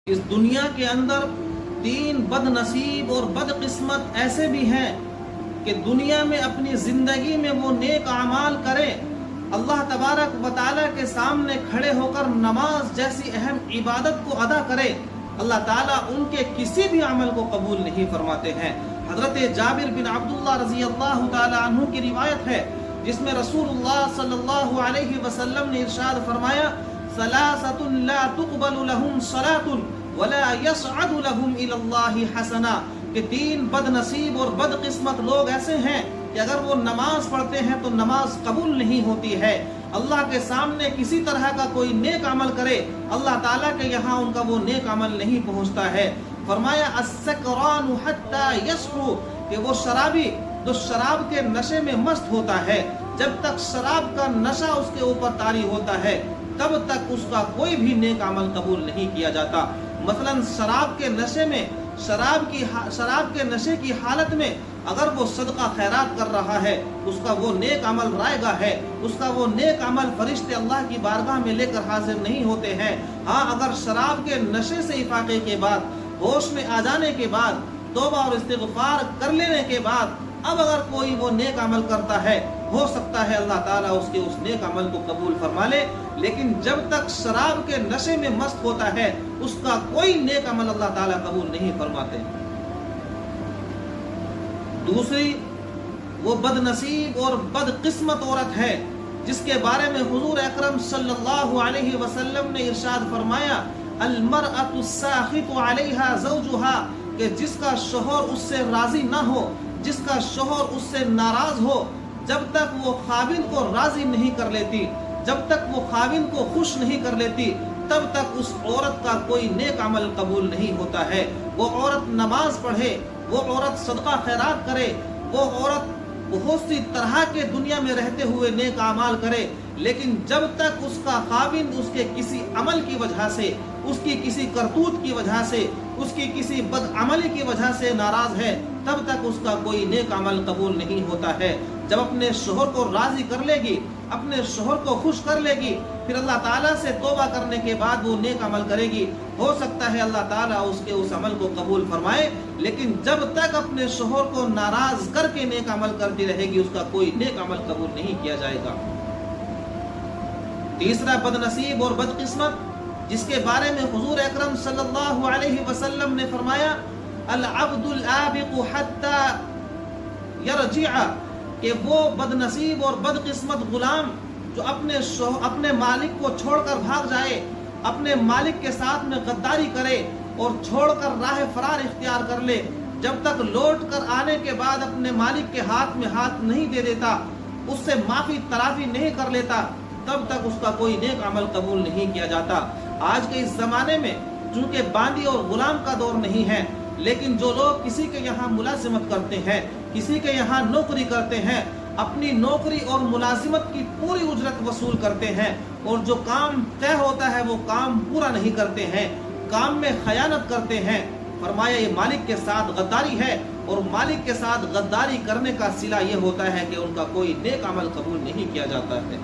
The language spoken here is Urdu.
اس دنیا کے اندر تین بد نصیب اور بد قسمت ایسے بھی ہیں کہ دنیا میں اپنی زندگی میں وہ نیک اعمال کریں، اللہ تبارک و تعالیٰ کے سامنے کھڑے ہو کر نماز جیسی اہم عبادت کو ادا کرے، اللہ تعالیٰ ان کے کسی بھی عمل کو قبول نہیں فرماتے ہیں۔ حضرت جابر بن عبداللہ رضی اللہ تعالیٰ عنہ کی روایت ہے جس میں رسول اللہ صلی اللہ علیہ وسلم نے ارشاد فرمایا، ثلاثۃ لا تقبل لهم صلاۃ ولا يصعد لهم الى اللہ حسنا، کہ تین بد نصیب اور بد قسمت لوگ ایسے ہیں کہ اگر وہ نماز پڑھتے ہیں تو نماز قبول نہیں ہوتی ہے، اللہ کے سامنے کسی طرح کا کوئی نیک عمل کرے اللہ تعالیٰ کے یہاں ان کا وہ نیک عمل نہیں پہنچتا ہے۔ فرمایا السکران حتی یسکر، کہ وہ شرابی جو شراب کے نشے میں مست ہوتا ہے، جب تک شراب کا نشہ اس کے اوپر طاری ہوتا ہے تب تک اس کا کوئی بھی نیک عمل قبول نہیں کیا جاتا۔ مثلا شراب کے نشے میں شراب کے نشے کی حالت میں اگر وہ صدقہ خیرات کر رہا ہے، اس کا وہ نیک عمل رائے گا ہے، اس کا وہ نیک عمل فرشتے اللہ کی بارگاہ میں لے کر حاضر نہیں ہوتے ہیں۔ ہاں، اگر شراب کے نشے سے افاقے کے بعد، ہوش میں آ جانے کے بعد، توبہ اور استغفار کر لینے کے بعد اب اگر کوئی وہ نیک عمل کرتا ہے، ہو سکتا ہے اللہ تعالیٰ اس کے اس نیک عمل کو قبول فرما لے، لیکن جب تک شراب کے نشے میں مست ہوتا ہے اس کا کوئی نیک عمل اللہ تعالیٰ قبول نہیں فرماتے۔ دوسری وہ بد نصیب اور بد قسمت عورت ہے جس کے بارے میں حضور اکرم صلی اللہ علیہ وسلم نے ارشاد فرمایا، المرأة الساخط علیہا زوجہا، کہ جس کا شوہر اس سے راضی نہ ہو، جس کا شوہر اس سے ناراض ہو، جب تک وہ خاوند کو راضی نہیں کر لیتی، جب تک وہ خاوند کو خوش نہیں کر لیتی، تب تک اس عورت کا کوئی نیک عمل قبول نہیں ہوتا ہے۔ وہ عورت نماز پڑھے، وہ عورت صدقہ خیرات کرے، وہ عورت بہت سی طرح کے دنیا میں رہتے ہوئے نیک اعمال کرے، لیکن جب تک اس کا خاوند اس کے کسی عمل کی وجہ سے، اس کی کسی کرتوت کی وجہ سے، اس کی کسی بد عملی کی وجہ سے ناراض ہے، تب تک اس کا کوئی نیک عمل قبول نہیں ہوتا ہے۔ جب اپنے شوہر کو راضی کر لے گی، اپنے شوہر کو خوش کر لے گی، پھر اللہ تعالیٰ سے توبہ کرنے کے بعد وہ نیک عمل کرے گی، ہو سکتا ہے اللہ تعالیٰ اس کے اس عمل کو قبول فرمائے، لیکن جب تک اپنے شوہر کو ناراض کر کے نیک عمل کرتی رہے گی اس کا کوئی نیک عمل قبول نہیں کیا جائے گا۔ تیسرا بد نصیب اور بد قسمت جس کے بارے میں حضور اکرم صلی اللہ علیہ وسلم نے فرمایا، العبد العابق حتی یرجع، کہ وہ بد نصیب اور بد قسمت غلام جو اپنے مالک کو چھوڑ کر بھاگ جائے، اپنے مالک کے ساتھ میں غداری کرے اور چھوڑ کر راہ فرار اختیار کر لے، جب تک لوٹ کر آنے کے بعد اپنے مالک کے ہاتھ میں ہاتھ نہیں دے دیتا، اس سے معافی تلافی نہیں کر لیتا، تب تک اس کا کوئی نیک عمل قبول نہیں کیا جاتا۔ آج کے اس زمانے میں چونکہ باندی اور غلام کا دور نہیں ہے، لیکن جو لوگ کسی کے یہاں ملازمت کرتے ہیں، کسی کے یہاں نوکری کرتے ہیں، اپنی نوکری اور ملازمت کی پوری اجرت وصول کرتے ہیں اور جو کام طے ہوتا ہے وہ کام پورا نہیں کرتے ہیں، کام میں خیانت کرتے ہیں، فرمایا یہ مالک کے ساتھ غداری ہے، اور مالک کے ساتھ غداری کرنے کا صلہ یہ ہوتا ہے کہ ان کا کوئی نیک عمل قبول نہیں کیا جاتا ہے۔